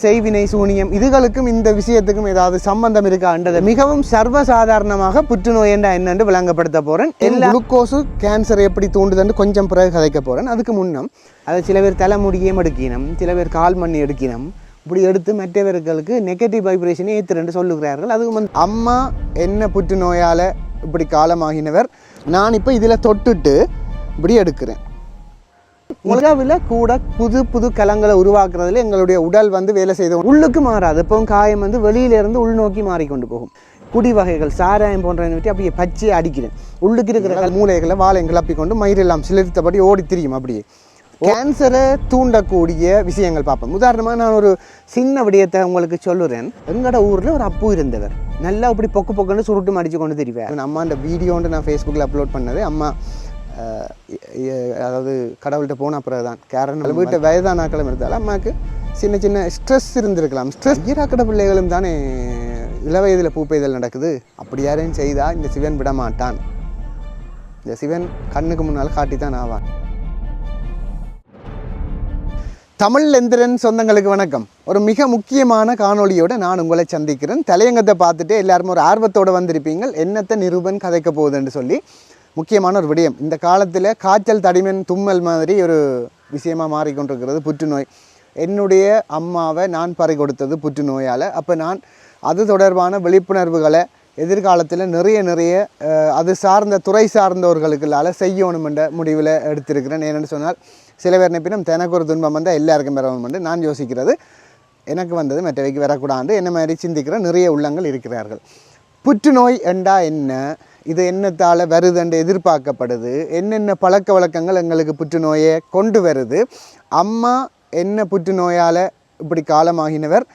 செய்வினை சூனியம் இதுகளுக்கும் இந்த விஷயத்துக்கும் ஏதாவது சம்பந்தம் இருக்கான்றது மிகவும் சர்வசாதாரணமாக புற்றுநோய் என்ற என்னென்று விளங்கப்படுத்த போகிறேன். எல்லா குளுக்கோஸு கேன்சர் எப்படி தூண்டுதுன்னு கொஞ்சம் பிறகு கதைக்க போகிறேன். அதுக்கு முன்னம் அதை சில பேர் தலைமுடியும் எடுக்கணும், சில பேர் கால் மண்ணி எடுக்கணும், இப்படி எடுத்து மற்றவர்களுக்கு நெகட்டிவ் வைப்ரேஷனை ஏற்றுறேன்னு சொல்லுகிறார்கள். அதுக்கு அம்மா என்ன புற்றுநோயால் இப்படி காலமாகினவர், நான் இப்போ இதில் தொட்டுட்டு இப்படி எடுக்கிறேன். உலகில் கூட புது புது கலங்களை உருவாக்குறதுல எங்களுடைய உடல் வேலை செய்த உள்ளுக்கு மாறாது. இப்போவும் காயம் வெளியிலேருந்து உள்நோக்கி மாறிக்கொண்டு போகும். குடி வகைகள் சாராயம் போன்றவனை விட்டு அப்படியே பச்சையை அடிக்கிறேன். உள்ளுக்கு இருக்கிற மூளைகளை வாழை கிளப்பிக்கொண்டு மயிரெல்லாம் சிலிர்த்தபடி ஓடி திரியும். அப்படியே கேன்சரை தூண்டக்கூடிய விஷயங்கள் பார்ப்போம். உதாரணமாக நான் ஒரு சின்ன விடயத்தை உங்களுக்கு சொல்லுறேன். எங்களோட ஊரில் ஒரு அப்பு இருந்தவர், நல்லா இப்படி பொக்கு பொக்குன்னு சுருட்டு மடித்து கொண்டு தெரிவேன். அம்மா அந்த வீடியோன்ட்டு நான் ஃபேஸ்புக்கில் அப்லோட் பண்ணது. அம்மா அதாவது கடவுள்கிட்ட போன பிறகு தான் காரணம் வீட்டை வயதானாக்களும் இருந்தாலும் அம்மாவுக்கு சின்ன சின்ன ஸ்ட்ரெஸ் இருந்திருக்கலாம். ஸ்ட்ரெஸ் ஈராக்கட பிள்ளைகளும் தானே இளவயதில் பூப்பெய்தல் நடக்குது. அப்படி யாரையும் செய்தால் இந்த சிவன் விட மாட்டான். இந்த சிவன் கண்ணுக்கு முன்னால் காட்டித்தான் ஆவான். தமிழ் எந்திரன் சொந்தங்களுக்கு வணக்கம். ஒரு மிக முக்கியமான காணொலியோடு நான் உங்களை சந்திக்கிறேன். தலையங்கத்தை பார்த்துட்டு எல்லாருமே ஒரு ஆர்வத்தோடு வந்திருப்பீங்க, என்னத்தை நிரூபன் கதைக்க போகுதுன்னு சொல்லி. முக்கியமான ஒரு விடயம், இந்த காலத்தில் காய்ச்சல் தடிமன் தும்மல் மாதிரி ஒரு விஷயமாக மாறிக்கொண்டிருக்கிறது புற்றுநோய். என்னுடைய அம்மாவை நான் பறி கொடுத்தது புற்றுநோயால். அப்போ நான் அது தொடர்பான விழிப்புணர்வுகளை எதிர்காலத்தில் நிறைய அது சார்ந்த துறை சார்ந்தவர்களுக்குள்ளால் செய்யணும் என்ற முடிவில் எடுத்திருக்கிறேன். ஏன்னு சொன்னால் சில பேர் நினைப்பினும் தனக்கு ஒரு துன்பம் வந்தால் எல்லாருக்கும் வரணும். நான் யோசிக்கிறது எனக்கு வந்தது மற்றவைக்கு வரக்கூடாது என்ன மாதிரி சிந்திக்கிற நிறைய உள்ளங்கள் இருக்கிறார்கள். புற்றுநோய் என்றா என்ன, இது என்னத்தால் வருதுன்னு எதிர்பார்க்கப்படுது, என்னென்ன பழக்க வழக்கங்கள் எங்களுக்கு புற்றுநோயை கொண்டு வருது, அம்மா என்ன புற்றுநோயால் இப்படி காலமாகினவர்,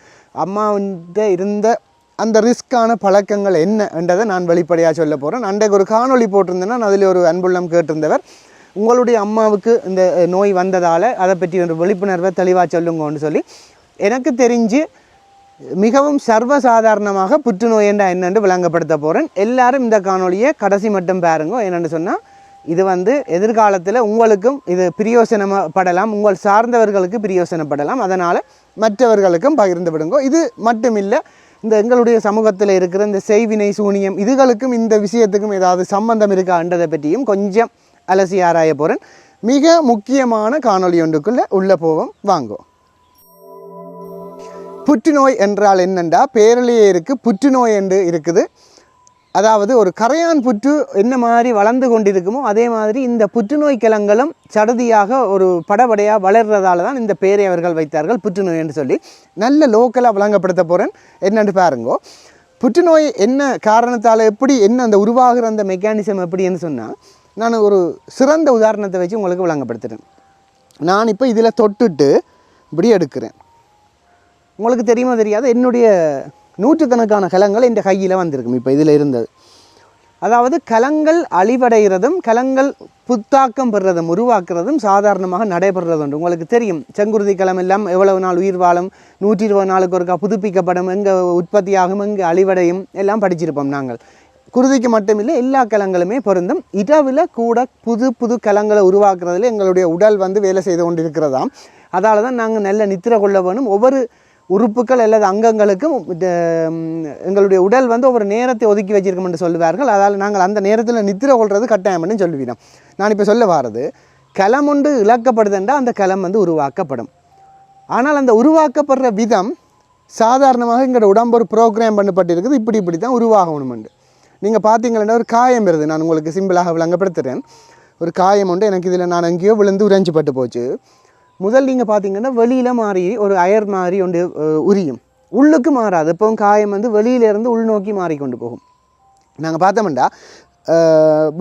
அம்மாவிட்ட இருந்த அந்த ரிஸ்க்கான பழக்கங்கள் என்ன என்றதை நான் வெளிப்படையாக சொல்ல போகிறேன். அன்றைக்கு ஒரு காணொளி போட்டிருந்தேன்னா அதில் ஒரு அன்புள்ளம் கேட்டிருந்தவர், உங்களுடைய அம்மாவுக்கு இந்த நோய் வந்ததால் அதை பற்றி ஒரு விழிப்புணர்வை தெளிவாக சொல்லுங்கன்னு சொல்லி. எனக்கு தெரிஞ்சு மிகவும் சர்வசாதாரணமாக புற்றுநோய் என்ற என்னென்று விளங்கப்படுத்த போகிறேன். எல்லாரும் இந்த காணொலியை கடைசி மட்டும் பாருங்க. என்னென்னு சொன்னால் இது எதிர்காலத்தில் உங்களுக்கும் இது பிரயோசனப்படலாம், உங்கள் சார்ந்தவர்களுக்கு பிரயோசனப்படலாம். அதனால் மற்றவர்களுக்கும் பகிர்ந்து விடுங்க. இது மட்டும் இல்லை, இந்த எங்களுடைய சமூகத்தில் இருக்கிற இந்த செய்வினை சூனியம் இதுகளுக்கும் இந்த விஷயத்துக்கும் ஏதாவது சம்பந்தம் இருக்கான்றதை பற்றியும் கொஞ்சம் அலசி ஆராய போகிறேன். மிக முக்கியமான காணொலி ஒன்றுக்குள்ளே உள்ளே போவோம், வாங்குவோம். புற்றுநோய் என்றால் என்னென்றா பேரலையே இருக்குது, புற்றுநோய் என்று இருக்குது. அதாவது ஒரு கரையான் புற்று என்ன மாதிரி வளர்ந்து கொண்டிருக்குமோ அதே மாதிரி இந்த புற்றுநோய் கிழங்களும் சடதியாக ஒரு படபடையாக வளர்றதால தான் இந்த பேரை அவர்கள் வைத்தார்கள் புற்றுநோய் என்று சொல்லி. நல்ல லோக்கலாக விளங்கப்படுத்த போகிறேன். என்னென்று பாருங்கோ. புற்றுநோய் என்ன காரணத்தால் எப்படி என்ன அந்த உருவாகிற அந்த மெக்கானிசம் எப்படின்னு சொன்னால் நான் ஒரு சிறந்த உதாரணத்தை வச்சு உங்களுக்கு விளங்கப்படுத்துகிறேன். நான் இப்போ இதில் தொட்டுட்டு இப்படி எடுக்கிறேன். உங்களுக்கு தெரியுமா தெரியாது, என்னுடைய நூற்றுக்கணக்கான கலங்கள் இந்த கையில் வந்திருக்கும். இப்போ இதில் இருந்தது, அதாவது கலங்கள் அழிவடைகிறதும் கலங்கள் புத்தாக்கம் பெறுறதும் உருவாக்குறதும் சாதாரணமாக நடைபெறுறது உண்டு. உங்களுக்கு தெரியும், செங்குருதி கலம் எல்லாம் எவ்வளவு நாள் உயிர் வாழும், 120 நாளுக்கு ஒருக்கா புதுப்பிக்கப்படும், எங்கே உற்பத்தியாகும், எங்கே அழிவடையும் எல்லாம் படிச்சிருப்போம் நாங்கள். குருதிக்கு மட்டுமில்லை, எல்லா கலங்களுமே பொருந்தும். இரவில் கூட புது புது கலங்களை உருவாக்குறதுல எங்களுடைய உடல் வேலை செய்து கொண்டிருக்கிறதாம். அதால் தான் நாங்கள் நல்ல நித்திரை கொள்ள வேணும். ஒவ்வொரு உறுப்புகள் அல்லது அங்கங்களுக்கும் எங்களுடைய உடல் ஒவ்வொரு நேரத்தை ஒதுக்கி வச்சிருக்கோம் என்று சொல்லுவார்கள். அதால் நாங்கள் அந்த நேரத்தில் நித்திரை கொள்வது கட்டாயம்னு சொல்லுவீனோம். நான் இப்போ சொல்ல வாரது, களம் ஒன்று இழக்கப்படுதுன்றா அந்த களம் உருவாக்கப்படும். ஆனால் அந்த உருவாக்கப்படுற விதம் சாதாரணமாக எங்களோட உடம்பு ஒரு ப்ரோக்ராம் பண்ணப்பட்டிருக்குது, இப்படி தான் உருவாகணுமெண்டு. நீங்கள் பார்த்தீங்கன்னா ஒரு காயம் வருது, நான் உங்களுக்கு சிம்பிளாக விளங்கப்படுத்துகிறேன். ஒரு காயம் உண்டு எனக்கு, இதில் நான் எங்கேயோ விழுந்து உறைஞ்சி பட்டு போச்சு. முதல் நீங்கள் பார்த்தீங்கன்னா வெளியில் மாறி ஒரு அயர் மாதிரி ஒன்று உரியும், உள்ளுக்கு மாறாது. இப்போ காயம் வெளியிலேருந்து உள்நோக்கி மாறிக்கொண்டு போகும். நாங்கள் பார்த்தோம்டா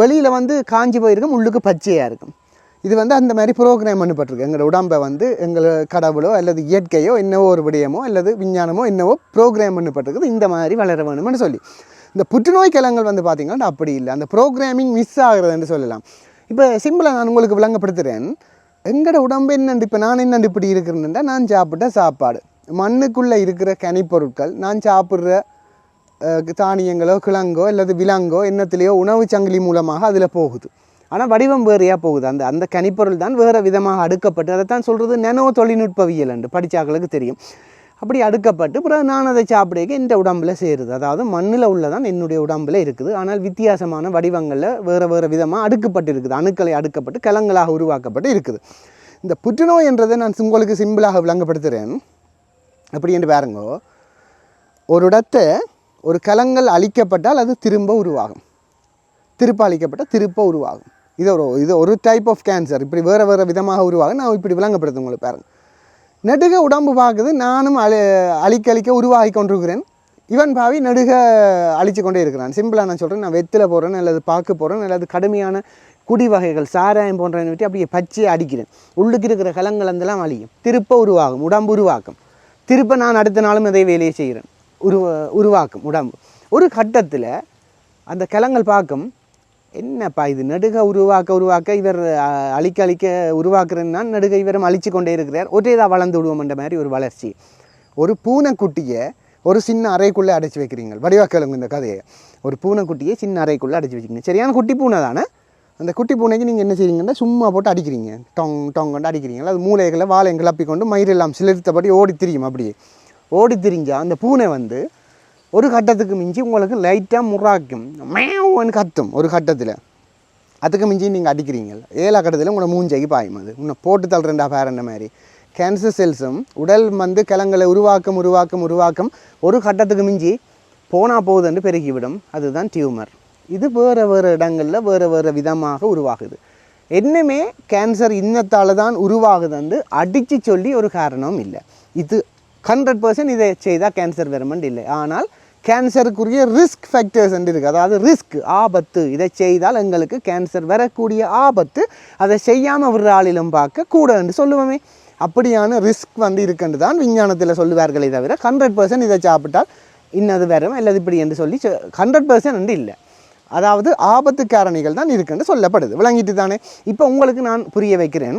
வெளியில் காஞ்சி போயிருக்கும், உள்ளுக்கு பச்சையாக இருக்கும். இது அந்த மாதிரி ப்ரோக்ராம் பண்ணப்பட்டிருக்கு. எங்களோட உடம்பை எங்களை கடவுளோ அல்லது இயற்கையோ என்னவோ ஒரு விடயமோ அல்லது விஞ்ஞானமோ என்னவோ ப்ரோக்ராம் பண்ணப்பட்டிருக்குது, இந்த மாதிரி வளர வேணும்னு சொல்லி. இந்த புற்றுநோய் கிழங்கள் பார்த்தீங்கன்னா அப்படி இல்லை, அந்த ப்ரோக்ராமிங் மிஸ் ஆகுறதுன்னு சொல்லலாம். இப்போ சிம்பிளாக நான் உங்களுக்கு விளங்கப்படுத்துகிறேன். எங்களோட உடம்பு என்னண்டு, இப்போ நான் என்னண்டு இப்படி இருக்கிறேன்டா, நான் சாப்பிட்ட சாப்பாடு, மண்ணுக்குள்ளே இருக்கிற கனிப்பொருட்கள், நான் சாப்பிட்ற தானியங்களோ கிழங்கோ அல்லது விலங்கோ என்னத்திலேயோ உணவு சங்கிலி மூலமாக அதில் போகுது. ஆனால் வடிவம் வேறையாக போகுது. அந்த கனிப்பொருள் தான் வேறு விதமாக அடுக்கப்பட்டு, அதைத்தான் சொல்கிறது நானோ தொழில்நுட்பவியல் என்று படித்தாக்களுக்கு தெரியும். அப்படி அடுக்கப்பட்டு பிறகு நான் அதை சாப்பிடுக்க இந்த உடம்பில் சேருது. அதாவது மண்ணில் உள்ளதான் என்னுடைய உடம்பில் இருக்குது. ஆனால் வித்தியாசமான வடிவங்களில் வேறு வேறு விதமாக அடுக்கப்பட்டு இருக்குது. அணுக்களை அடுக்கப்பட்டு கலங்களாக உருவாக்கப்பட்டு இருக்குது. இந்த புற்றுநோய் என்றதை நான் உங்களுக்கு சிம்பிளாக விளங்கப்படுத்துகிறேன். அப்படி என்று பாருங்கோ, ஒரு இடத்தை ஒரு கலங்கள் அழிக்கப்பட்டால் அது திரும்ப உருவாகும். திருப்ப அழிக்கப்பட்டால் திருப்ப உருவாகும். இது ஒரு டைப் ஆஃப் கேன்சர். இப்படி வேறு வேறு விதமாக உருவாகும். நான் இப்படி விளங்கப்படுத்து உங்களுக்கு பாருங்கள். நெடுக உடம்பு பார்க்குது, நானும் அழிக்க உருவாகி கொண்டிருக்கிறேன். இவன் பாவி நெடுக அழித்து கொண்டே இருக்கிறான். சிம்பிளாக நான் சொல்கிறேன், நான் வெத்தில போகிறேன் அல்லது பார்க்க போகிறேன் அல்லது கடுமையான குடி வகைகள் சாராயம் போன்றவனை விட்டு அப்படியே பச்சையை அடிக்கிறேன். உள்ளுக்கு இருக்கிற கலங்கள் அந்தெல்லாம் அழியும், திருப்ப உருவாகும், உடம்பு உருவாக்கும். திருப்ப நான் அடுத்த நாளும் அதே வேலையை செய்கிறேன், உருவாக்கும் உடம்பு. ஒரு கட்டத்தில் அந்த கலங்கள் பார்க்கும், என்னப்பா இது நெடுக உருவாக்க இவர் அழிக்க உருவாக்குறேன்னா நெடுக இவரும் அழித்து கொண்டே இருக்கிறார், ஒரேதாக வளர்ந்து விடுவோம்ன்ற மாதிரி ஒரு வளர்ச்சி. ஒரு பூனைக்குட்டியை ஒரு சின்ன அறைக்குள்ளே அடைச்சி வைக்கிறீங்க. வடிவாக்கலுங்க இந்த கதையை. ஒரு பூனைக்குட்டியை சின்ன அறைக்குள்ளே அடைச்சி வச்சுக்கிறீங்க. சரியான குட்டி பூனை தானே. அந்த குட்டி பூனைக்கு நீங்கள் என்ன செய்வீங்கன்னா சும்மா போட்டு அடிக்கிறீங்க, டொங்கொண்டு அடிக்கிறீங்களா. அது மூளைகளை வாழையும் கிளப்பி கொண்டு மயிரெல்லாம் சிலிர்த்தபடி ஓடி திரியும். அப்படியே ஓடி திரிஞ்சால் அந்த பூனை வந்து ஒரு கட்டத்துக்கு மிஞ்சி உங்களுக்கு லைட்டாக முறாக்கும், மேவன்னு கத்தும் ஒரு கட்டத்தில். அதுக்கு மிஞ்சி நீங்கள் அடிக்கிறீங்க, 7ஆம் கட்டத்தில் உங்களோட மூஞ்சைக்கு பாயும். அது உன்னை போட்டு தள்ளுறேன்டா பேரண்ட மாதிரி. கேன்சர் செல்ஸும் உடல் வந்து கலங்களை உருவாக்கம் ஒரு கட்டத்துக்கு மிஞ்சி போனால் போகுதுன்னு பெருகிவிடும். அதுதான் டியூமர். இது வேறு இடங்களில் வேறு விதமாக உருவாகுது. என்னமே கேன்சர் இன்னத்தால் தான் உருவாகுதுன்னு அடித்து சொல்லி ஒரு காரணம் இல்லை. இது 100% இதை செய்தால் கேன்சர் வருமெண்ட் இல்லை. ஆனால் கேன்சருக்குரிய ரிஸ்க் ஃபேக்டர்ஸ் இருக்குது. அதாவது ரிஸ்க், ஆபத்து. இதை செய்தால் எங்களுக்கு கேன்சர் வரக்கூடிய ஆபத்து அதை செய்யாமல் ஒரு ஆளிலும் பார்க்க கூடன்னு சொல்லுவோமே, அப்படியான ரிஸ்க் வந்து இருக்குன்னு தான் விஞ்ஞானத்தில் சொல்லுவார்களே தவிர 100% இதை சாப்பிட்டால் இன்னது வரும் அல்லது இப்படி என்று சொல்லி 100% இல்லை. அதாவது ஆபத்து காரணிகள் தான் இருக்குன்னு சொல்லப்படுது. விளங்கிட்டு தானே. இப்போ உங்களுக்கு நான் புரிய வைக்கிறேன்.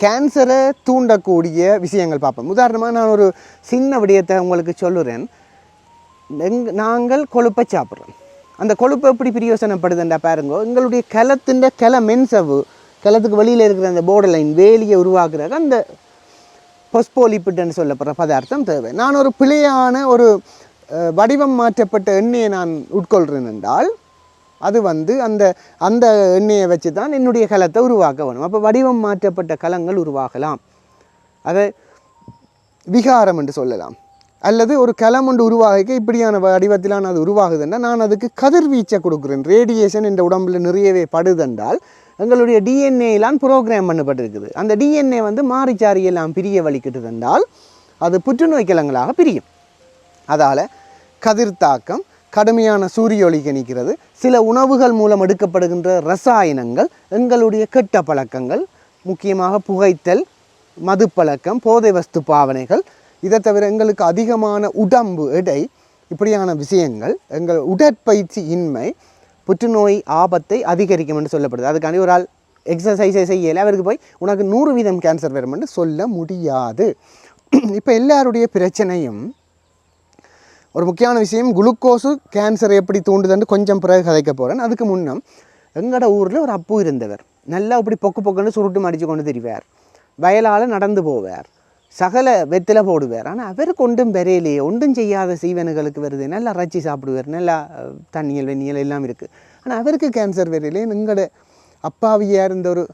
கேன்சரை தூண்டக்கூடிய விஷயங்கள் பார்ப்போம். உதாரணமாக நான் ஒரு சின்ன விடயத்தை உங்களுக்கு சொல்லுறேன். நாங்கள் கொழுப்பை சாப்பிட்றோம். அந்த கொழுப்பு எப்படி பிரயோசனப்படுதுன்றா பாருங்க. எங்களுடைய கிள மென்சவு, கிளத்துக்கு வெளியில் இருக்கிற அந்த போர்டர் லைன் வேலியை உருவாக்குறது அந்த பொஸ்போலிப்பிட்னு சொல்லப்படுற பதார்த்தம் தேவை. நான் ஒரு பிழையான ஒரு வடிவம் மாற்றப்பட்ட எண்ணெயை நான் உட்கொள்கிறேன் என்றால் அது வந்து அந்த எண்ணெயை வச்சு தான் என்னுடைய கலத்தை உருவாக்க வேணும். அப்போ வடிவம் மாற்றப்பட்ட கலங்கள் உருவாகலாம். அதை விகாரம் என்று சொல்லலாம். அல்லது ஒரு கலம் ஒன்று உருவாக இப்படியான வடிவத்திலான அது உருவாகுதுன்னா நான் அதுக்கு கதிர்வீச்சை கொடுக்குறேன். ரேடியேஷன் இந்த உடம்புல நிறையவே படுதென்றால் எங்களுடைய டிஎன்ஏலாம் ப்ரோக்ராம் பண்ணப்பட்டிருக்குது. அந்த டிஎன்ஏ வந்து மாறிச்சாரியெல்லாம் பிரிய வலிக்கிட்டுதென்றால் அது புற்றுநோய் கிழங்களாக பிரியும். அதால் கதிர்த்தாக்கம், கடுமையான சூரிய ஒளி கணிக்கிறது, சில உணவுகள் மூலம் எடுக்கப்படுகின்ற ரசாயனங்கள், எங்களுடைய கெட்ட பழக்கங்கள், முக்கியமாக புகைத்தல், மது பழக்கம், போதை வஸ்து பாவனைகள், இதை தவிர எங்களுக்கு அதிகமான உடம்பு எடை, இப்படியான விஷயங்கள், எங்கள் உடற்பயிற்சி இன்மை புற்றுநோய் ஆபத்தை அதிகரிக்கும் என்று சொல்லப்படுது. அதுக்காண்டி ஒரு ஆள் எக்ஸசைஸை செய்யலை, அவருக்கு போய் உனக்கு 100% கேன்சர் வரும் என்று சொல்ல முடியாது. இப்போ எல்லாருடைய பிரச்சனையும் ஒரு முக்கியமான விஷயம், குளுக்கோஸு கேன்சர் எப்படி தூண்டுதுன்னு கொஞ்சம் பிறகு கதைக்க போகிறேன். அதுக்கு முன்னம் எங்களோட ஊரில் ஒரு அப்பு இருந்தவர். நல்லா அப்படி பொக்குன்னு சுருட்டு மடித்து கொண்டு திரிவார், வயலால் நடந்து போவார், சகல வெத்தில போடுவார். ஆனால் அவருக்கு ஒன்றும் பெறையிலேயே ஒன்றும் செய்யாத சீவனுகளுக்கு வருது. நல்லா ரச்சி சாப்பிடுவார், நல்லா தண்ணியல் வெண்ணியல் எல்லாம் இருக்குது. ஆனால் அவருக்கு கேன்சர் வரையிலே எங்களோட அப்பாவியாக இருந்த ஒரு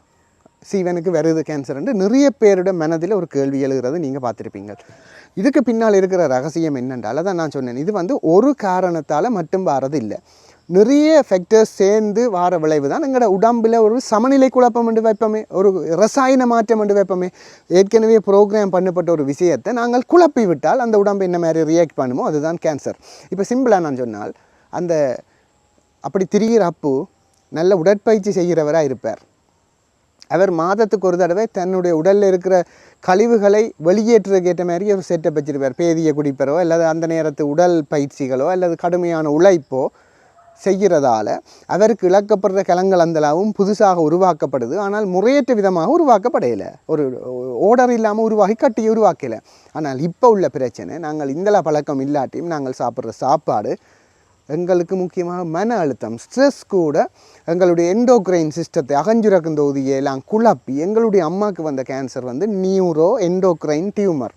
சீவனுக்கு வருது கேன்சர் என்று நிறைய பேரோட மனதில் ஒரு கேள்வி எழுகிறது நீங்கள் பார்த்துருப்பீங்க. இதுக்கு பின்னால் இருக்கிற ரகசியம் என்னென்றால் தான் நான் சொன்னேன், இது வந்து ஒரு காரணத்தால் மட்டும் வாரது இல்லை, நிறைய ஃபேக்டர்ஸ் சேர்ந்து வார விளைவு தான். எங்களோட உடம்பில் ஒரு சமநிலை குழப்பம் என்று வைப்போமே, ஒரு ரசாயன மாற்றம் என்று வைப்போமே, ஏற்கனவே ப்ரோக்ராம் பண்ணப்பட்ட ஒரு விஷயத்தை நாங்கள் குழப்பி விட்டால் அந்த உடம்பு என்ன மாதிரி ரியாக்ட் பண்ணுமோ அதுதான் கேன்சர். இப்போ சிம்பிளாக நான் சொன்னால், அந்த அப்படி திரிகிற அப்பு நல்ல உடற்பயிற்சி செய்கிறவராக இருப்பார். அவர் மாதத்துக்கு ஒரு தடவை தன்னுடைய உடலில் இருக்கிற கழிவுகளை வெளியேற்றுறதுக்கு ஏற்ற மாதிரி ஒரு செட்டப் வச்சிருப்பார். பேதியை குடிப்பரோ அல்லது அந்த நேரத்து உடல் பயிற்சிகளோ அல்லது கடுமையான உழைப்போ செய்கிறதால அவருக்கு இழக்கப்படுற கலங்கள் அந்தளாவும் புதுசாக உருவாக்கப்படுது. ஆனால் முறையற்ற விதமாக உருவாக்கப்படையலை, ஒரு ஓர்டர் இல்லாமல் உருவாகி கட்டியை உருவாக்கலை. ஆனால் இப்போ உள்ள பிரச்சனை, நாங்கள் இந்தள பழக்கம் இல்லாட்டியும் நாங்கள் சாப்பிட்ற சாப்பாடு எங்களுக்கு முக்கியமாக மன அழுத்தம், ஸ்ட்ரெஸ் கூட எங்களுடைய எண்டோக்ரைன் சிஸ்டத்தை அகஞ்சுரக்கும் தொகுதியை எல்லாம் குழப்பி எங்களுடைய அம்மாவுக்கு வந்த கேன்சர் வந்து நியூரோ எண்டோக்ரைன் டியூமர்.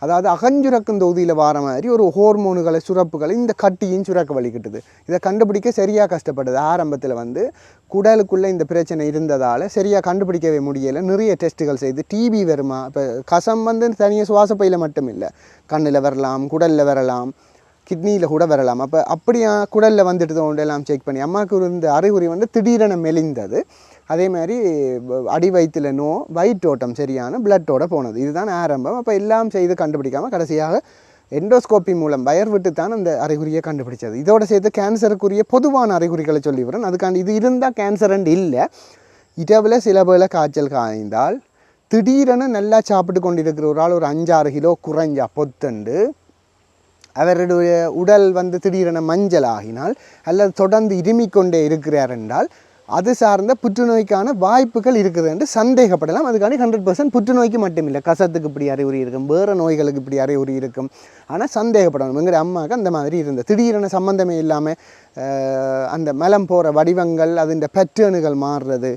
அதாவது அகஞ்சுரக்கும் தொகுதியில் வர மாதிரி ஒரு ஹோர்மோனுகளை சுரப்புகளை இந்த கட்டியும் சுரக்க வலிக்கிட்டுது. இதை கண்டுபிடிக்க சரியாக கஷ்டப்படுது. ஆரம்பத்தில் வந்து குடலுக்குள்ளே இந்த பிரச்சனை இருந்ததால் சரியாக கண்டுபிடிக்கவே முடியலை. நிறைய டெஸ்ட்டுகள் செய்து டிபி வருமா, இப்போ கசம் வந்து தனியாக சுவாசப்பையில் மட்டும் இல்லை, கண்ணில் வரலாம், குடலில் வரலாம், கிட்னியில் கூட வரலாம். அப்போ அப்படியா குடலில் வந்துட்டு எல்லாம் செக் பண்ணி அம்மாவுக்கு இருந்த அறிகுறி வந்து திடீரென மெலிந்தது. அதே மாதிரி அடி வயிற்றில் வயிற்றோட்டம் சரியான பிளட்டோட போனது. இதுதான் ஆரம்பம். அப்போ எல்லாம் செய்து கண்டுபிடிக்காமல் கடைசியாக எண்டோஸ்கோப்பி மூலம் வயர் விட்டு தான் அந்த அறிகுறியை கண்டுபிடிச்சது. இதோட சேர்த்து கேன்சருக்குரிய பொதுவான அறிகுறிகளை சொல்லிவிடுறேன். அதுக்காண்டி இது இருந்தால் கேன்சர்ன்னு இல்லை. இரவில் சில வேளை காய்ச்சல் காய்ந்தால் திடீரென நல்லா சாப்பிட்டு கொண்டு இருக்கிற ஒரு ஆள் ஒரு 5-6 கிலோ குறைஞ்சா பொத்துண்டு அவருடைய உடல் வந்து திடீரென மஞ்சள் ஆகினால் அல்லது தொடர்ந்து இருமிக்கொண்டே இருக்கிறார் என்றால் அது சார்ந்த புற்றுநோய்க்கான வாய்ப்புகள் இருக்குது என்று சந்தேகப்படலாம். அதுக்காண்டி 100% புற்றுநோய்க்கு மட்டும் இல்லை, கசத்துக்கு இப்படி அறிகுறி இருக்கும், வேறு நோய்களுக்கு இப்படி அறிகுறி இருக்கும். ஆனால் சந்தேகப்படணும். எங்கள் அம்மாவுக்கு அந்த மாதிரி இருந்தது. திடீரென சம்மந்தமே இல்லாமல் அந்த மலம் போகிற வடிவங்கள், அதுன்ற பேட்டர்னுகள் மாறுறது,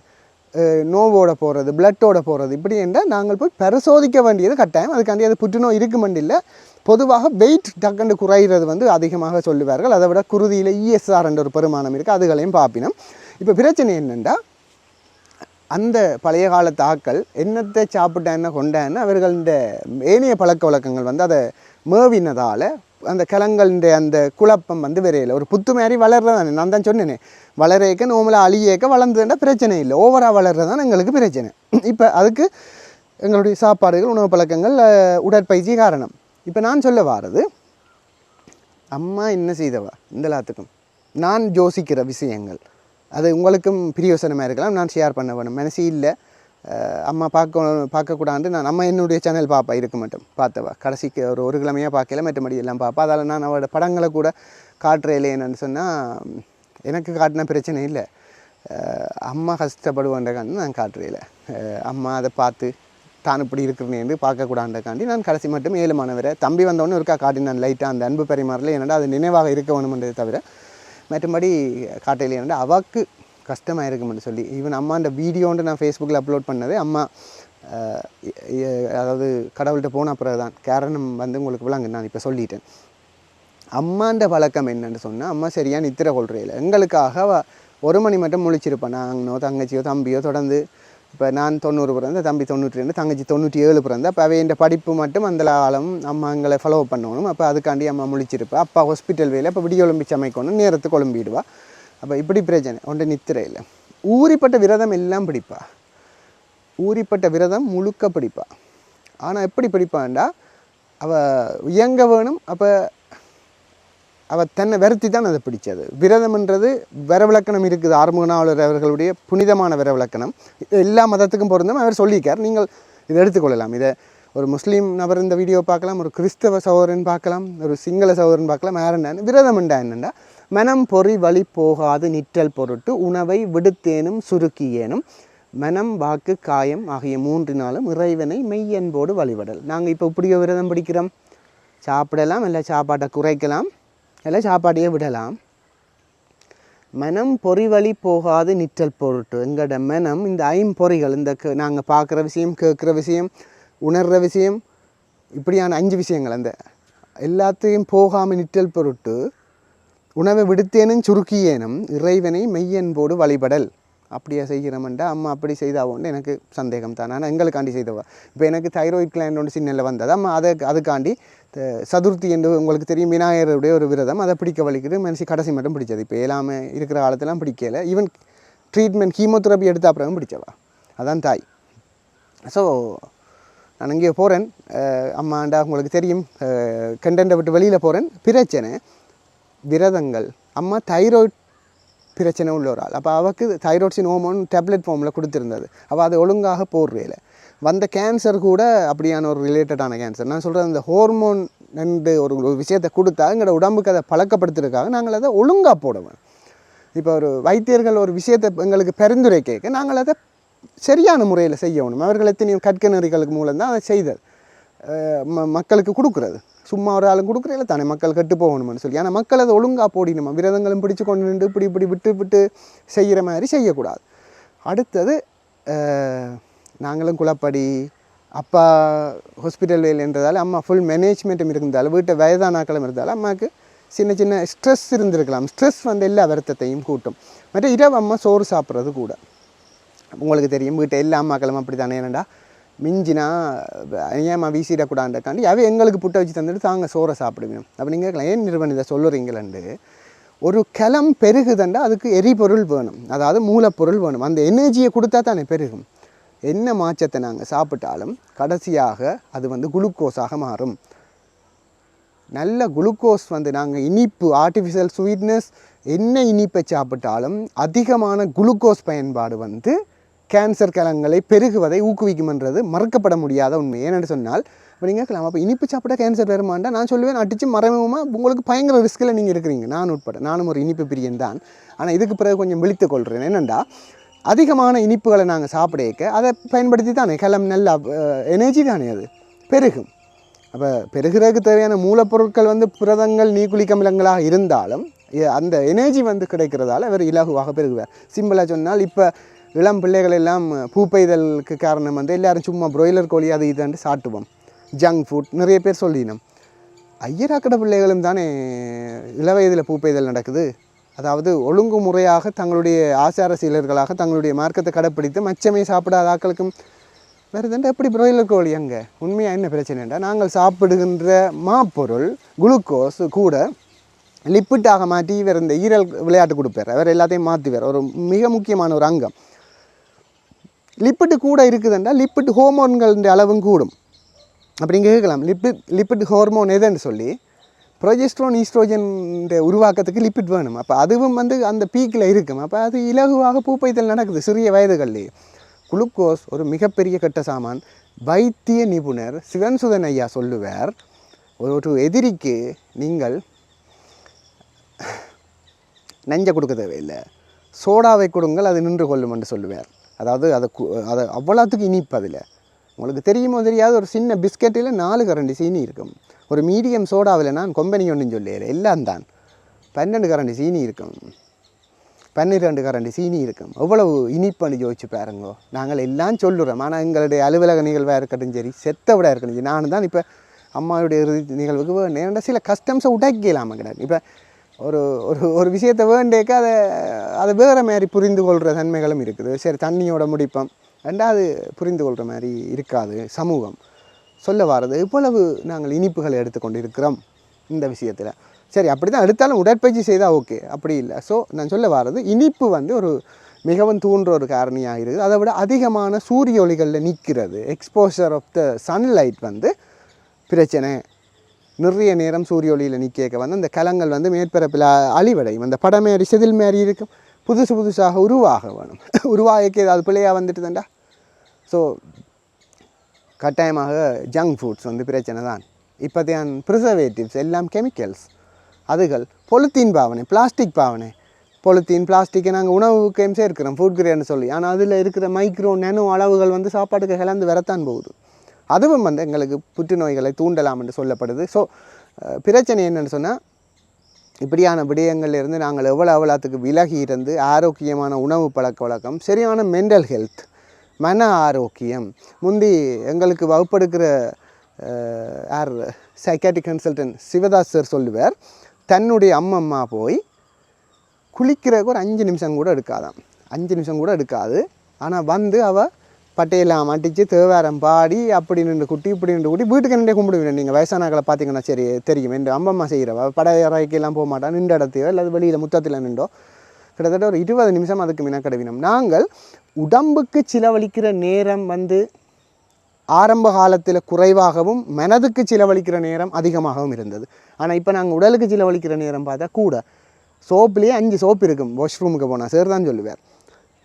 நோவோட போகிறது, பிளட்டோட போகிறது, இப்படி என்றால் நாங்கள் போய் பரிசோதிக்க வேண்டியது கட்டாயம். அதுக்காண்டி அது புற்றுநோய் இருக்குமெண்டில்லை. பொதுவாக வெயிட் டக்குன்னு குறைகிறது வந்து அதிகமாக சொல்லுவார்கள். அதை விட குருதியில் ESR என்ற ஒரு பெருமானம் இருக்குது, அதுகளையும் பார்ப்பினோம். இப்போ பிரச்சனை என்னென்னா, அந்த பழைய காலத்து ஆக்கள் என்னத்தை சாப்பிட்டான்னு கொண்டான்னு அவர்கள்ட ஏனைய பழக்க வழக்கங்கள் வந்து அதை மேவினதால் அந்த கிழங்கள்ன்ற அந்த குழப்பம் வந்து வரையில ஒரு புத்து மாதிரி வளர்றதானே. நான் தான் சொன்னேனே, வளரேக்க நோமலாக அழியேக்க வளர்ந்ததுன்னா பிரச்சனை இல்லை, ஓவராக வளர்றதான் எங்களுக்கு பிரச்சனை. இப்போ அதுக்கு எங்களுடைய சாப்பாடுகள், உணவு பழக்கங்கள், உடற்பயிற்சி காரணம். இப்போ நான் சொல்ல வாரது, அம்மா என்ன செய்தவா இந்த எல்லாத்துக்கும் நான் யோசிக்கிற விஷயங்கள் அது உங்களுக்கும் பிரியோசனமாக இருக்கலாம். நான் ஷேர் பண்ண வேணும். மனசு இல்லை அம்மா பார்க்கக்கூடாது. நான் அம்மா என்னுடைய சேனல் பார்ப்பா இருக்க மாட்டோம், பார்த்தவா கடைசிக்கு ஒரு கிழமையாக பார்க்கல, மற்றபடி எல்லாம் பார்ப்பா. அதால் நான் அவரோட படங்களை கூட காட்டுறேன். என்னன்னு சொன்னால் எனக்கு காட்டின பிரச்சனை இல்லை, அம்மா கஷ்டப்படுவான்றக்காண்டி நான் காட்டுறேன். அம்மா அதை பார்த்து தான் இப்படி இருக்கிறேன்னு பார்க்கக்கூடாதுக்காண்டி நான் கடைசி மட்டும் 7 மாணவரை தம்பி வந்தவொடனே இருக்கா காட்டி நான் லைட்டாக அந்த அன்பு பரிமாறல என்னடா அது நினைவாக இருக்க வேணுமென்றதை தவிர மற்றபடி காட்டையில் என்னடா அவாக்கு கஷ்டமாக இருக்குமென்னு சொல்லி. ஈவன் அம்மா அந்த வீடியோன்ட்டு நான் ஃபேஸ்புக்கில் அப்லோட் பண்ணது அம்மா அதாவது கடவுள்கிட்ட போன பிறகு தான் காரணம் வந்து உங்களுக்கு விளங்கு நான் இப்போ சொல்லிட்டேன். அம்மாண்ட பழக்கம் என்னென்னு சொன்னால், அம்மா சரியாக நித்திர கொள்றையில் எங்களுக்காக 1 மணி மட்டும் முழிச்சிருப்பேன். நாங்கனோ தங்கச்சியோ தம்பியோ தொடர்ந்து. இப்போ நான் 90 பிறந்த, தம்பி 92, தங்கச்சி 97 பிறந்த. அப்போ அவையின் படிப்பு மட்டும் அந்த காலம் அம்மா எங்களை ஃபாலோ பண்ணணும். அப்போ அதுக்காண்டி அம்மா முழிச்சிருப்பா. அப்பா ஹாஸ்பிட்டல் வேலை, அப்போ விடிய ஒலிம்பி சமைக்கணும், நேரத்துக்கு ஒலிம்பிடுவா. அப்போ இப்படி பிரச்சனை ஒன்று நித்திரையில். ஊறிப்பட்ட விரதம் எல்லாம் பிடிப்பா, ஊறிப்பட்ட விரதம் முழுக்க பிடிப்பா. ஆனால் எப்படி பிடிப்பான்டா, அவள் இயங்க வேணும். அப்போ அவள் தன்னை வருத்தி தான் அதை பிடிச்சது. விரதம்ன்றது வரவிலக்கணம் இருக்குது. ஆறுமுகநாவலர் அவர்களுடைய புனிதமான வரவிலக்கணம் எல்லா மதத்துக்கும் பொருந்தும் அவர் சொல்லியிருக்கார். நீங்கள் இதை எடுத்துக்கொள்ளலாம். இதை ஒரு முஸ்லீம் நபர் இந்த வீடியோ பார்க்கலாம், ஒரு கிறிஸ்தவ சகோதரன் பார்க்கலாம், ஒரு சிங்கள சகோதரன் பார்க்கலாம். யாருண்டான்னு விரதம்ண்டா என்னென்னா, மனம் பொறி வழி போகாது நிற்றல் பொருட்டு உணவை விடுத்தேனும் சுருக்கியேனும் மனம் வாக்கு காயம் ஆகிய 3 இறைவனை மெய்யன்போடு வழிபடல். நாங்கள் இப்போ இப்படியோ விரதம் பிடிக்கிறோம். சாப்பிடலாம், இல்லை சாப்பாட்டை குறைக்கலாம், இல்லை சாப்பாட்டையே விடலாம். மனம் பொறிவழி போகாது நிற்றல் பொருட்டு எங்களோட மனம் இந்த 5 பொறிகள், இந்த நாங்கள் பார்க்குற விஷயம், கேட்குற விஷயம், உணர்கிற விஷயம், இப்படியான 5 விஷயங்கள் அந்த எல்லாத்தையும் போகாமல் நிற்றல் பொருட்டு உணவை விடுத்தேனும் சுருக்கியேனும் இறைவனை மெய்யன்போடு வழிபடல். அப்படியா செய்கிறோம்ண்டா அம்மா அப்படி செய்தாவோன்னு எனக்கு சந்தேகம் தான். ஆனால் எங்களுக்காண்டி செய்தவா. இப்போ எனக்கு தைராய்டு கிளாண்ட் ஒன்று சின்னல வந்தது. அம்மா அதுக்காண்டி சதுர்த்தி என்று உங்களுக்கு தெரியும், விநாயகருடைய ஒரு விரதம், அதை பிடிக்க வலிக்குது. மனசு கடைசி மட்டும் பிடிச்சது. இப்போ எல்லாமே இருக்கிற காலத்திலாம் பிடிக்கலை. ஈவன் ட்ரீட்மெண்ட் கீமோதெரப்பி எடுத்த அப்புறம் பிடிச்சவா. அதான் தாய். ஸோ நான் இங்கே போகிறேன், அம்மாண்டா உங்களுக்கு தெரியும், கண்டென்ட்டை விட்டு வெளியில் போகிறேன். பிரச்சனை விரதங்கள். அம்மா தைராய்டு பிரச்சனை உள்ள ஒரு ஆள். அப்போ அவருக்கு தைராய்ட்ஸின் ஹோமோன் டேப்லெட் ஃபார்மில் கொடுத்துருந்தது. அவள் அதை ஒழுங்காக போடுறேல வந்த கேன்சர் கூட அப்படியான ஒரு ரிலேட்டடான கேன்சர். நான் சொல்கிறது இந்த ஹோர்மோன் என்று ஒரு விஷயத்தை கொடுத்தா எங்களோட உடம்புக்கு அதை பழக்கப்படுத்துறதுக்காக நாங்கள் அதை ஒழுங்காக போடுவோம். இப்போ ஒரு வைத்தியர்கள் ஒரு விஷயத்தை எங்களுக்கு பரிந்துரை கேட்க நாங்கள் அதை சரியான முறையில் செய்யணும். அவர்கள் எத்தனையோ கற்கநெறிகளுக்கு மூலம்தான் அதை செய்தது, மக்களுக்கு கொடுக்குறது. சும்மா ஒரு ஆளும் கொடுக்குறதில்ல தானே, மக்கள் கெட்டு போகணும்னு சொல்லி. ஆனால் மக்கள் அதை ஒழுங்காக போடினுமா, விரதங்களும் பிடிச்சு கொண்டு நின்று இப்படி விட்டு செய்கிற மாதிரி செய்யக்கூடாது. அடுத்தது நாங்களும் குளப்படி அப்பா ஹாஸ்பிட்டல் வேலைன்றதால அம்மா ஃபுல் மேனேஜ்மெண்ட்டும் இருந்தாலும் வீட்டை வயதானாக்களும் இருந்தாலும் அம்மாவுக்கு சின்ன சின்ன ஸ்ட்ரெஸ் இருந்திருக்கலாம். ஸ்ட்ரெஸ் வந்து எல்லா வருத்தத்தையும் கூட்டும். மற்ற இரவு அம்மா சோறு சாப்பிட்றது கூட உங்களுக்கு தெரியும். வீட்டை எல்லா அம்மாக்களும் அப்படி தானே, ஏனண்டா மிஞ்சினா ஏம்மா வீசிடக்கூடாதுக்காண்டி அவை எங்களுக்கு புட்டை வச்சு தந்துட்டு தாங்க சோறை சாப்பிடுவேன். அப்போ நீங்கள் கேட்கலாம், ஏன் நிறுவனம் இதை சொல்லுறீங்களண்டு. ஒரு கிளம் பெருகுதண்டா அதுக்கு எரிபொருள் வேணும், அதாவது மூலப்பொருள் வேணும். அந்த எனர்ஜியை கொடுத்தா தானே பெருகும். என்ன மாற்றத்தை நாங்கள் சாப்பிட்டாலும் கடைசியாக அது வந்து குளுக்கோஸாக மாறும். நல்ல குளுக்கோஸ் வந்து நாங்கள் இனிப்பு ஆர்டிஃபிஷியல் ஸ்வீட்னஸ் என்ன இனிப்பை சாப்பிட்டாலும் அதிகமான குளுக்கோஸ் பயன்பாடு வந்து கேன்சர் கலங்களை பெருகுவதை ஊக்குவிக்கும்ன்றது மறுக்கப்பட முடியாத உண்மை. ஏன்னு சொன்னால் இப்போ நீங்கள் கேட்கலாம், அப்போ இனிப்பு சாப்பிட்டா கேன்சர் வருமாண்டா. நான் சொல்லுவேன், அடித்து மறைமுகமாக உங்களுக்கு பயங்கர ரிஸ்கில் நீங்கள் இருக்கிறீங்க. நான் உட்பட நானும் ஒரு இனிப்பு பிரியன் தான். ஆனால் இதுக்கு பிறகு கொஞ்சம் விழித்து கொள்கிறேன். என்னென்னா அதிகமான இனிப்புகளை நாங்கள் சாப்பிடக்க அதை பயன்படுத்தி தானே கிளம் நல்ல எனர்ஜி தானே அது பெருகும். அப்போ பெருகிறதுக்கு தேவையான மூலப்பொருட்கள் வந்து புரதங்கள் நீக்குளிக்க அமிலங்களாக இருந்தாலும் அந்த எனர்ஜி வந்து கிடைக்கிறதால அவர் இலகுவாக பெருகுவார். சிம்பிளாக சொன்னால் இப்போ இளம் பிள்ளைகள் எல்லாம் பூப்பெய்தலுக்கு காரணம் வந்து எல்லோரும் சும்மா ப்ராய்லர் கோழி அது இதாண்டு சாப்பிடுவோம், ஜங்க் ஃபுட் நிறைய பேர் சொல்லினோம். ஐயராக்கடை பிள்ளைகளும் தானே இளவயதில் பூப்பெய்தல் நடக்குது. அதாவது ஒழுங்குமுறையாக தங்களுடைய ஆசார சீலர்களாக தங்களுடைய மார்க்கத்தை கடைப்பிடித்து மச்சமே சாப்பிடாத ஆக்களுக்கும் வருதுண்டா. எப்படி ப்ராய்லர் கோழி அங்கே உண்மையாக என்ன பிரச்சனைண்டா, நாங்கள் சாப்பிடுகின்ற மாப்பொருள் குளுக்கோஸ் கூட லிப்பிட்டாக மாற்றி இவர் இந்த ஈரல் விளையாட்டு கொடுப்பார். அவர் எல்லாத்தையும் மாற்றுவார். ஒரு மிக முக்கியமான ஒரு அங்கம் லிப்பிட்டு கூட இருக்குதுண்டா. லிப்பிட் ஹோமோன்கள் அளவும் கூடும். அப்படிங்க கேட்கலாம், லிப்பிட் ஹார்மோன் எதுன்னு சொல்லி ப்ரொஜெஸ்ட்ரோன் ஈஸ்ட்ரோஜன் உருவாக்கத்துக்கு லிப்பிட் வேணும். அப்போ அதுவும் வந்து அந்த பீக்கில் இருக்கும். அப்போ அது இலகுவாக பூப்பைத்தல் நடக்குது சிறிய வயதுகள்லேயே. குளுக்கோஸ் ஒரு மிகப்பெரிய கெட்ட சாமான். வைத்திய நிபுணர் சிவன்சுதன் ஐயா சொல்லுவார், ஒரு எதிரிக்கு நீங்கள் நஞ்சை கொடுக்க தேவையில்லை, சோடாவை கொடுங்கள் அது நின்று கொள்ளும் என்று சொல்லுவார். அதாவது அதை அவ்வளோத்துக்கு இனிப்பு. அதில் உங்களுக்கு தெரியுமோ தெரியாது, ஒரு சின்ன பிஸ்கெட்டில் 4 கரண்டி சீனி இருக்கும். ஒரு மீடியம் சோடாவில் நான் கொம்பனி ஒன்றும் சொல்லிடுறேன், எல்லாம் தான் 12 கரண்டி சீனி இருக்கும், 12 கரண்டி சீனி இருக்கும். எவ்வளவு இனிப்புன்னு யோசிச்சு பாருங்கோ. நாங்கள் எல்லாம் சொல்லுறோம், ஆனால் எங்களுடைய அலுவலக நிகழ்வாக இருக்கட்டும் சரி, செத்த விட இருக்கட்டும் சரி, நான் தான் இப்போ அம்மாவுடைய இறுதி நிகழ்வுக்கு நேரண்டா சில கஸ்டம்ஸை உடைக்கலாமா கிடையாது. இப்போ ஒரு ஒரு ஒரு விஷயத்தை வேண்டேக்க அதை வேறு மாதிரி புரிந்து கொள்கிற தன்மைகளும் இருக்குது. சரி தண்ணியோட முடிப்போம் ரெண்டாவது புரிந்து கொள்கிற மாதிரி இருக்காது சமூகம். சொல்ல வர்றது இவ்வளவு நாங்கள் இனிப்புகளை எடுத்துக்கொண்டு இருக்கிறோம் இந்த விஷயத்தில். சரி அப்படி தான் எடுத்தாலும் உடற்பயிற்சி செய்தால் ஓகே, அப்படி இல்லை. ஸோ நான் சொல்ல வர்றது இனிப்பு வந்து ஒரு மிகவும் தூண்டுற ஒரு காரணியாக இருக்குது. அதை விட அதிகமான சூரிய ஒளிகளில் நிற்கிறது, எக்ஸ்போஷர் ஆஃப் த சன்லைட் வந்து பிரச்சனை. நிறைய நேரம் சூரிய ஒளியில் நிற்க வந்து அந்த கலங்கள் வந்து மேற்பரப்பில் அழிவடையும். அந்த படமேறி செதில் மாரி இருக்கும், புதுசாக உருவாக வேணும். உருவாகக்கு ஏதாவது பிள்ளையாக வந்துட்டு தான்டா. ஸோ கட்டாயமாக ஜங்க் ஃபுட்ஸ் வந்து பிரச்சனை தான். இப்போதையான ப்ரிசர்வேட்டிவ்ஸ் எல்லாம் கெமிக்கல்ஸ், அதுகள் பொலித்தீன் பாவனை, பிளாஸ்டிக் பாவனை. பொலித்தீன் பிளாஸ்டிக்கை நாங்கள் உணவுக்கு சேர்க்கிறோம் ஃபுட் கிரேட்னு சொல்லி, ஆனால் அதில் இருக்கிற மைக்ரோ நேனோ அளவுகள் வந்து சாப்பாட்டுக்கு கலந்து வரத்தான் போகுது. அதுவும் வந்து எங்களுக்கு புற்றுநோய்களை தூண்டலாம் என்று சொல்லப்படுது. ஸோ பிரச்சனை என்னென்னு சொன்னால், இப்படியான விடயங்கள்லேருந்து நாங்கள் எவ்வளோத்துக்கு விலகி இருந்து ஆரோக்கியமான உணவு பழக்க வழக்கம், சரியான மென்டல் ஹெல்த் மன ஆரோக்கியம். முந்தி எங்களுக்கு வகுப்படுக்கிற யார் சைக்காட்ரிக் கன்சல்டன்ட் சிவதாஸ் சார் சொல்லுவார், தன்னுடைய அம்மம்மா போய் குளிக்கிறதுக்கு ஒரு 5 நிமிஷம் கூட எடுக்காதான், 5 நிமிஷம் கூட எடுக்காது. ஆனால் வந்து அவள் பட்டையெல்லாம் அடித்து தேவாரம் பாடி அப்படி நின்று குட்டி இப்படி நின்று குட்டி வீட்டுக்கு நின்றே கும்பிடுவீங்க. நீங்கள் வயசானாக்களை பார்த்தீங்கன்னா சரி தெரியும், என்று அம்மம்மா செய்கிறவ படையறைக்கெல்லாம் போக மாட்டான், நின்ற இடத்தையோ அல்லது வெளியில் முத்தத்தில் நின்றோ கிட்டத்தட்ட ஒரு 20 நிமிஷம் அதுக்கு மினக்கடவினோம். நாங்கள் உடம்புக்கு செலவழிக்கிற நேரம் வந்து ஆரம்ப காலத்தில் குறைவாகவும் மனதுக்கு செலவழிக்கிற நேரம் அதிகமாகவும் இருந்தது. ஆனால் இப்போ நாங்கள் உடலுக்கு செலவழிக்கிற நேரம் பார்த்தா கூட. சோப்புலேயே 5 சோப்பு இருக்கும், வாஷ்ரூமுக்கு போனால் சார் தான் சொல்லுவார்.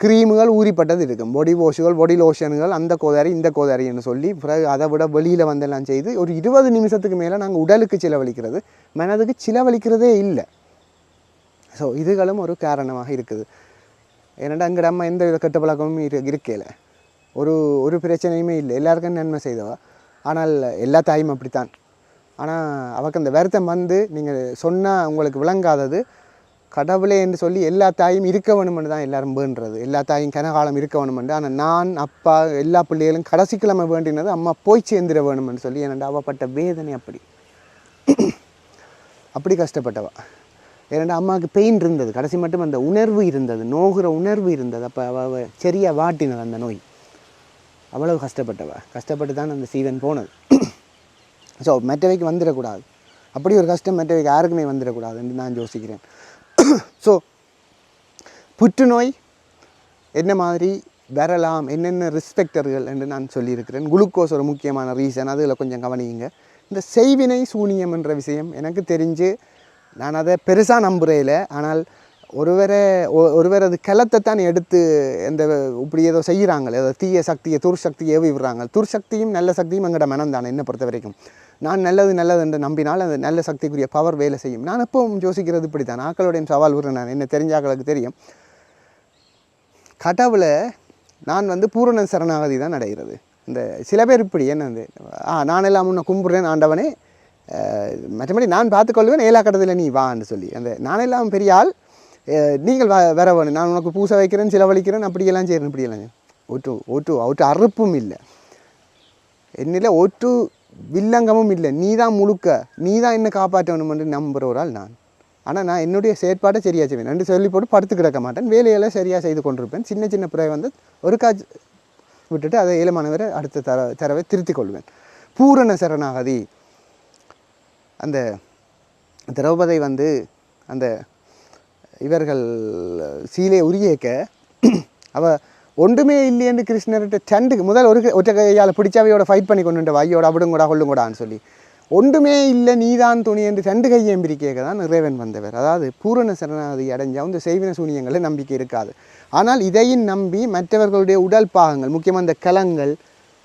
க்ரீமுகள் ஊறிப்பட்டது இருக்கும், பொடி வாஷுகள் பொடி லோஷனுகள், அந்த கோதாரி இந்த கோதாரின்னு சொல்லி பிறகு அதை விட வெளியில் வந்தெல்லாம் செய்து ஒரு 20 நிமிஷத்துக்கு மேலே நாங்கள் உடலுக்கு செலவழிக்கிறது, மனதுக்கு செலவழிக்கிறதே இல்லை. ஸோ இதுகளும் ஒரு காரணமாக இருக்குது. ஏன்னாடா அங்கே நம்ம எந்த வித கெட்ட பழக்கமும் இருக்கல, ஒரு பிரச்சனையுமே இல்லை, எல்லாருக்கும் நன்மை செய்தவா. ஆனால் எல்லா தாயும் அப்படித்தான். ஆனால் அவருக்கு அந்த வருத்தம் வந்து நீங்கள் சொன்னால் உங்களுக்கு விளங்காதது, கடவுளே என்று சொல்லி எல்லா தாயும் இருக்க வேணுமென்று தான் எல்லாரும் வேண்டுறது, எல்லா தாயும் கனகாலம் இருக்க வேணுமென்று. ஆனால் நான் அப்பா எல்லா பிள்ளைகளும் கடைசி கிழமை வேண்டினது அம்மா போய் சேர்ந்துட வேணுமென்று சொல்லி. ஏனெண்டா அவப்பட்ட வேதனை அப்படி கஷ்டப்பட்டவா. ஏன்னா அம்மாவுக்கு பெயின் இருந்தது, கடைசி மட்டும் அந்த உணர்வு இருந்தது, நோகிற உணர்வு இருந்தது. அப்போ அவள் சரியாக வாட்டினது அந்த நோய். அவ்வளவு கஷ்டப்பட்டு தான் அந்த சீவன் போனது. ஸோ மற்றவைக்கு வந்துடக்கூடாது, அப்படி ஒரு கஷ்டம் மற்றவைக்கு யாருக்குமே வந்துடக்கூடாது என்று நான் யோசிக்கிறேன். ஸோ புற்றுநோய் என்ன மாதிரி வரலாம், என்னென்ன ரிஸ்பெக்டர்கள் என்று நான் சொல்லியிருக்கிறேன். குளுக்கோஸ் ஒரு முக்கியமான ரீசன், அதில் கொஞ்சம் கவனியுங்க. இந்த செய்வினை சூனியம் என்ற விஷயம் எனக்கு தெரிஞ்சு நான் அதை பெருசாக நம்புகிறேன். ஆனால் ஒருவர் அது கிளத்தைத்தான் எடுத்து இந்த இப்படி ஏதோ செய்கிறாங்களே, ஏதோ தீய சக்தியை துர்சக்தியை ஏவி விடுறாங்க. துர்சக்தியும் நல்ல சக்தியும் எங்கள்ட மனம் தானே. என்னை பொறுத்த வரைக்கும் நான் நல்லது என்று நம்பினால் அந்த நல்ல சக்திக்குரிய பவர் வேலை செய்யும். நான் எப்பவும் யோசிக்கிறது இப்படி தான். ஆக்களுடைய சவால் விடுறேன். நான் என்ன தெரிஞ்ச ஆக்களுக்கு தெரியும், கடவுளை நான் பூரண சரணாகதி தான் அடைகிறது. இந்த சில பேர் இப்படி என்னது, நானெல்லாம் முன்ன கும்பிட்றேன் ஆண்டவனே, மற்றபடி நான் பார்த்துக்கொள்வேன், ஏழா கட்டத்தில் நீ வான்னு சொல்லி. அந்த நானெல்லாம் பெரிய ஆள், நீங்கள் வர வேணும், நான் உனக்கு பூசை வைக்கிறேன், செலவழிக்கிறேன், அப்படியெல்லாம் செய்கிறேன், இப்படியெல்லாம் ஒட்டு அறுப்பும் இல்லை என்னில், ஒட்டு வில்லங்கமும் இல்லை. நீ தான் முழுக்க, நீ தான் என்ன காப்பாற்றணும் என்று நம்புகிற ஒரு ஆள் நான். ஆனால் நான் என்னுடைய செயற்பாட்டை சரியாக செய்வேன். ரெண்டு சொல்லி போட்டு படுத்து கிடக்க மாட்டேன், வேலையெல்லாம் சரியாக செய்து கொண்டிருப்பேன். சின்ன பிறகு ஒரு காட்சி விட்டுட்டு அதை ஏழமானவரை அடுத்த தரவை திருத்திக் கொள்வேன். பூரண சரணாகதி. அந்த திரௌபதி அந்த இவர்கள் சீலை உரியேக்க அவள் ஒன்றுமே இல்லையென்று கிருஷ்ணர்கிட்ட சண்டுக்கு முதல் ஒற்றை கையால் பிடிச்சாவையோட ஃபைட் பண்ணி கொண்டு ஐயோட அப்படிங்கூடா கொள்ளுங்கூடான்னு சொல்லி, ஒன்றுமே இல்லை நீதான் துணி என்று ரெண்டு கையை பிரிக்க தான் இறைவன் வந்தவர். அதாவது பூரண சரணாகதி அடைஞ்சால் இந்த செய்வின சூனியங்களை நம்பிக்கை இருக்காது. ஆனால் இதையும் நம்பி மற்றவர்களுடைய உடல் பாகங்கள், முக்கியமாக இந்த கலங்கள்,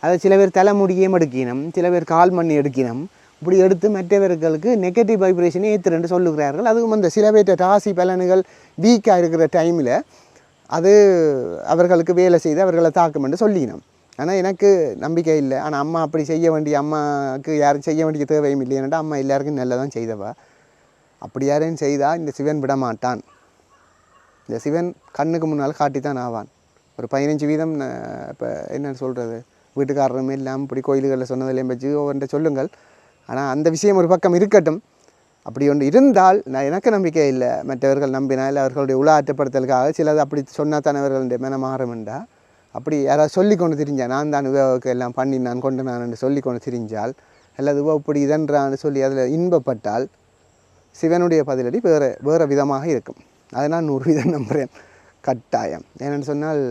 அதை சில பேர் தலைமுடியே எடுக்கணும், சில பேர் கால் மண்ணி எடுக்கணும், இப்படி எடுத்து மற்றவர்களுக்கு நெகட்டிவ் வைப்ரேஷனை ஏற்றுறேன்னு சொல்லுகிறார்கள். அதுவும் அந்த சில பேர்ட்ட ராசி பலன்கள் வீக்காக இருக்கிற டைமில் அது அவர்களுக்கு வேலை செய்து அவர்களை தாக்கும் என்று சொல்லினோம். ஆனால் எனக்கு நம்பிக்கை இல்லை. ஆனால் அம்மா அப்படி செய்ய வேண்டிய, அம்மாவுக்கு யாரும் செய்ய வேண்டிய தேவையும் இல்லைன்னா அம்மா எல்லாருக்கும் நல்லதான் செய்தவா. அப்படி யாரையும் செய்தால் இந்த சிவன் விட மாட்டான். இந்த சிவன் கண்ணுக்கு முன்னால் காட்டித்தான் ஆவான். ஒரு 15% இப்போ என்ன சொல்கிறது, வீட்டுக்காரருமே இல்லாமல் இப்படி கோயில்களில் சொன்னதிலையும் வச்சு ஒவ்வொன்றை சொல்லுங்கள். ஆனால் அந்த விஷயம் ஒரு பக்கம் இருக்கட்டும். அப்படி ஒன்று இருந்தால் எனக்கு நம்பிக்கை இல்லை. மற்றவர்கள் நம்பினால் அவர்களுடைய உலாற்றப்படுத்தலுக்காக சிலது அப்படி சொன்னால் தான் அவர்களுடைய மனம் மாறுமெண்டா. அப்படி யாராவது சொல்லி கொண்டு திரிஞ்சால், நான் தான் உபயோகக்கு எல்லாம் பண்ணி நான் கொண்டு நான் என்று சொல்லி கொண்டு திரிஞ்சால், அல்லது இப்படி இதன்றான்னு சொல்லி அதில் இன்பப்பட்டால் சிவனுடைய பதிலடி வேறு விதமாக இருக்கும். அதை நான் 100% நம்புகிறேன், கட்டாயம். ஏன்னு சொன்னால்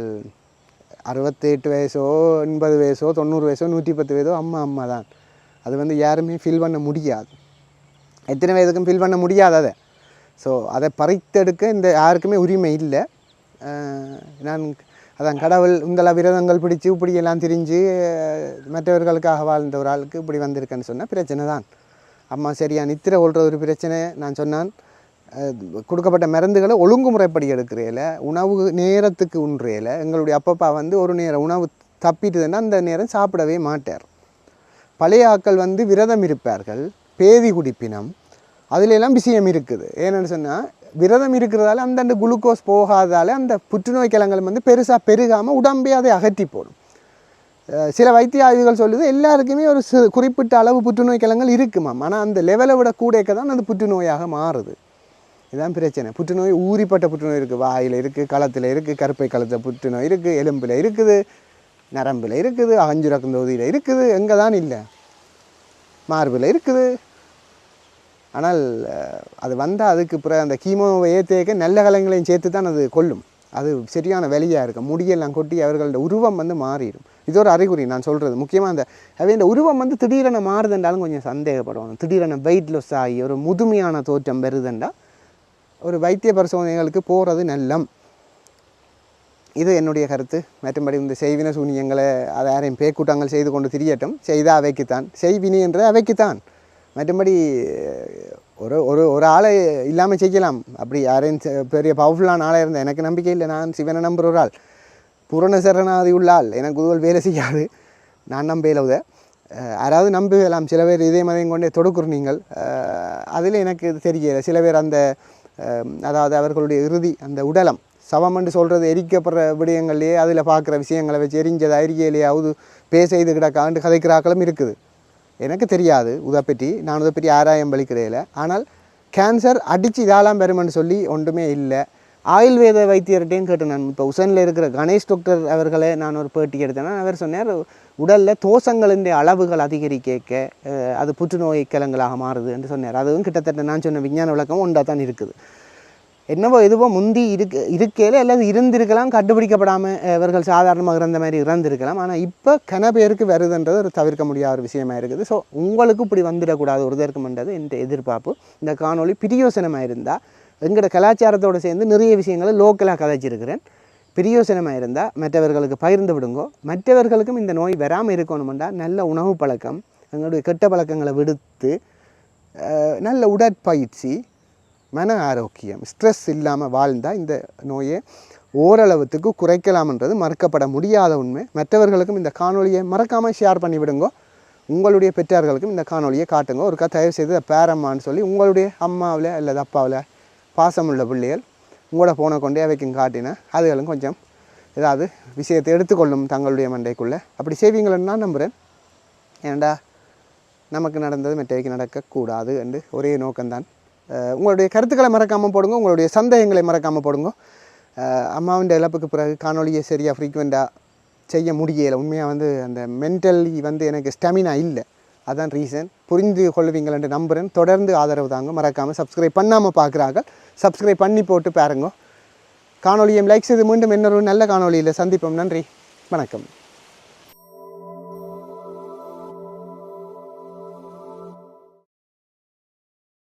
68 வயசோ 80 வயசோ 90 வயசோ 110 வயதோ அம்மா தான். அது யாருமே ஃபீல் பண்ண முடியாது. எத்தனை வயதுக்கும் ஃபீல் பண்ண முடியாது அதை. ஸோ அதை பறித்தெடுக்க இந்த யாருக்குமே உரிமை இல்லை. நான் அதான் கடவுள் உங்கள விரதங்கள் பிடிச்சி இப்படியெல்லாம் திரிஞ்சு மற்றவர்களுக்காக வாழ்ந்த ஒரு ஆளுக்கு இப்படி வந்திருக்கேன்னு சொன்னால் பிரச்சனை தான். அம்மா சரியா நித்திரை கொள்கிற ஒரு பிரச்சனை. நான் சொன்னான், கொடுக்கப்பட்ட மருந்துகளை ஒழுங்குமுறைப்படி எடுக்கிறேல, உணவு நேரத்துக்கு உண்றையில். எங்களுடைய அப்பப்பா ஒரு நேரம் உணவு தப்பிட்டுதுன்னா அந்த நேரம் சாப்பிடவே மாட்டார். பழைய ஆக்கள் விரதம் இருப்பார்கள், பேதி குடிப்பினம், அதிலெல்லாம் விஷயம் இருக்குது. ஏன்னு சொன்னால் விரதம் இருக்கிறதால அந்தந்த குளுக்கோஸ் போகாதால அந்த புற்றுநோய் கிழங்குகள் பெருசாக பெருகாமல் உடம்பே அதை அகற்றி போடும். சில வைத்திய ஆய்வுகள் சொல்லுது எல்லாருக்குமே ஒரு குறிப்பிட்ட அளவு புற்றுநோய் கிழங்குகள் இருக்குமாம். ஆனால் அந்த லெவலை விட கூடக்க தான் அது புற்றுநோயாக மாறுது. இதுதான் பிரச்சனை. புற்றுநோய் ஊறிப்பட்ட புற்றுநோய் இருக்குது, வாயில் இருக்குது, களத்தில் இருக்குது, கருப்பை களத்தில் புற்றுநோய் இருக்குது, எலும்பில் இருக்குது, நரம்பில் இருக்குது, அகஞ்சுரக்கும் தொகுதியில் இருக்குது, எங்கே தான் இல்லை, மார்பில் இருக்குது. ஆனால் அது வந்தால் அதுக்கு பிறகு அந்த கீமோவை ஏற்றேக்க நல்ல கலங்களையும் சேர்த்து தான் அது கொல்லும். அது சரியான வெளியாக இருக்கும். முடியெல்லாம் கொட்டி அவர்களோட உருவம் மாறிடும். இது ஒரு அறிகுறி நான் சொல்கிறது. முக்கியமாக இந்த உருவம் திடீரென மாறுதுன்றாலும் கொஞ்சம் சந்தேகப்படுவாங்க. திடீரென வெயிட் லாஸ் ஆகி ஒரு முதுமையான தோற்றம் வருதுண்டா ஒரு வைத்திய பரிசோதனைகளுக்கு போகிறது நல்லம். இது என்னுடைய கருத்து. மற்றபடி இந்த செய்வின சூனியங்களை அதை யாரையும் பேக்கூட்டங்கள் செய்து கொண்டு திரியட்டும். செய்தால் அவைக்குத்தான், செய்வினி என்ற அவைக்குத்தான். மற்றபடி ஒரு ஆளை இல்லாமல் செய்யலாம். அப்படி யாரையும் பெரிய பவர்ஃபுல்லான ஆளாக இருந்தால் எனக்கு நம்பிக்கை இல்லை. நான் சிவனை நம்புகிற ஒரு ஆள், பூரண சரணாதி உள்ள ஆள். எனக்கு உதவல் வேலை செய்யாது, நான் நம்பல. யாராவது நம்பலாம். சில பேர் இதே மதையும் கொண்டே தொடுக்குற நீங்கள் அதில் எனக்கு தெரியல. சில பேர் அந்த அதாவது அவர்களுடைய இறுதி அந்த உடலம் சவம் என்று சொல்கிறது எரிக்கப்படுற விடயங்கள்லேயே அதில் பார்க்குற விஷயங்களை வச்சு எரிஞ்சது அறிக்கையிலேயாவது பேச இது கிடக்காண்டு கதைக்கிறாக்களும் இருக்குது. எனக்கு தெரியாது இதை பற்றி, நான் இதை பற்றி ஆராயம் பலிக்கிடையில். ஆனால் கேன்சர் அடித்து இதாலாம் பெருமென்னு சொல்லி ஒன்றுமே இல்லை. ஆயுர்வேத வைத்தியர்கிட்டையும் கேட்டேன் நான். இப்போ உசனில் இருக்கிற கணேஷ் டாக்டர் அவர்களை நான் ஒரு பேட்டி எடுத்தேன்னா அவர் சொன்னார் உடலில் தோசங்களின் அளவுகள் அதிகரிக்க அது புற்றுநோய் கிழங்களாக மாறுது என்று சொன்னார். அதுவும் கிட்டத்தட்ட நான் சொன்ன விஞ்ஞான விளக்கம் ஒன்றா தான் இருக்குது. என்னவோ எதுவோ முந்தி இருக்கையில் அல்லது இருந்திருக்கலாம், கண்டுபிடிக்கப்படாமல் இவர்கள் சாதாரணமாக இறந்த மாதிரி இறந்திருக்கலாம். ஆனால் இப்போ கன பேருக்கு வருதுன்றது ஒரு தவிர்க்க முடியாத ஒரு விஷயமா இருக்குது. ஸோ உங்களுக்கு இப்படி வந்துடக்கூடாது ஒரு தர்க்கம்ன்றது என்ற எதிர்பார்ப்பு. இந்த காணொலி பிரியோசனமாக இருந்தால் எங்களோட கலாச்சாரத்தோடு சேர்ந்து நிறைய விஷயங்களை லோக்கலாக கதைச்சிருக்கிறேன். பிரியோசனமாக இருந்தால் மற்றவர்களுக்கு பகிர்ந்து விடுங்கோ. மற்றவர்களுக்கும் இந்த நோய் வராமல் இருக்கணுமெண்டா நல்ல உணவு பழக்கம், எங்களுடைய கெட்ட பழக்கங்களை விடுத்து நல்ல உடற்பயிற்சி, மன ஆரோக்கியம், ஸ்ட்ரெஸ் இல்லாமல் வாழ்ந்தால் இந்த நோயை ஓரளவுக்கு குறைக்கலாம்ன்றது மறுக்கப்பட முடியாத உண்மை. மற்றவர்களுக்கும் இந்த காணொலியை மறக்காமல் ஷேர் பண்ணி விடுங்கோ. உங்களுடைய பெற்றார்களுக்கும் இந்த காணொலியை காட்டுங்க. ஒரு தயவு செய்து பேரம்மான்னு சொல்லி உங்களுடைய அம்மாவில் அல்லது அப்பாவில் பாசமுள்ள பிள்ளைகள் உங்களோட ஃபோனை கொண்டே அவைக்கும் காட்டினா அதுகளும் கொஞ்சம் ஏதாவது விஷயத்தை எடுத்துக்கொள்ளும் தங்களுடைய மண்டைக்குள்ளே. அப்படி செய்வீங்களன்னு நான் நம்புகிறேன். ஏன்டா நமக்கு நடந்தது மற்றவைக்கு நடக்கக்கூடாது என்று ஒரே நோக்கம்தான். உங்களுடைய கருத்துக்களை மறக்காமல் போடுங்க, உங்களுடைய சந்தேகங்களை மறக்காமல் போடுங்க. அம்மாவின் இழப்புக்கு பிறகு காணொலியை சரியாக ஃப்ரீக்வெண்ட்டாக செய்ய முடியலை. உண்மையாக அந்த மென்டலி எனக்கு ஸ்டெமினா இல்லை. அதான் ரீசன். புரிந்து கொள்வீங்கள் என்று நம்புகிறேன். தொடர்ந்து ஆதரவு தாங்க. மறக்காமல் சப்ஸ்கிரைப் பண்ணாமல் பார்க்குறார்கள், சப்ஸ்கிரைப் பண்ணி போட்டு பாருங்க. காணொலியை லைக் செய்து மீண்டும் இன்னொரு நல்ல காணொலியில் சந்திப்போம். நன்றி, வணக்கம்.